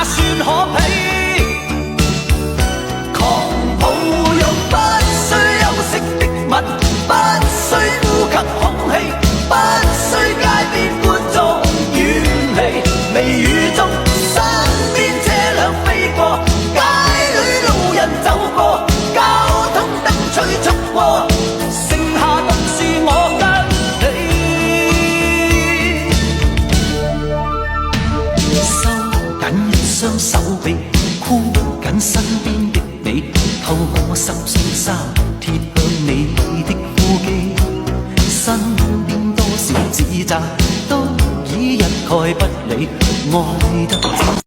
算可比。狂抱擁不需休息的吻，不需呼吸空氣，不需街邊觀眾遠離。微雨中身邊車輛飛過，街裏路人走過，交通燈催促過，剩下獨是我跟你。收緊一雙手臂，箍緊身邊的你，透我心碎衫貼向你的呼肌，身邊多少指責都已一概不理，愛得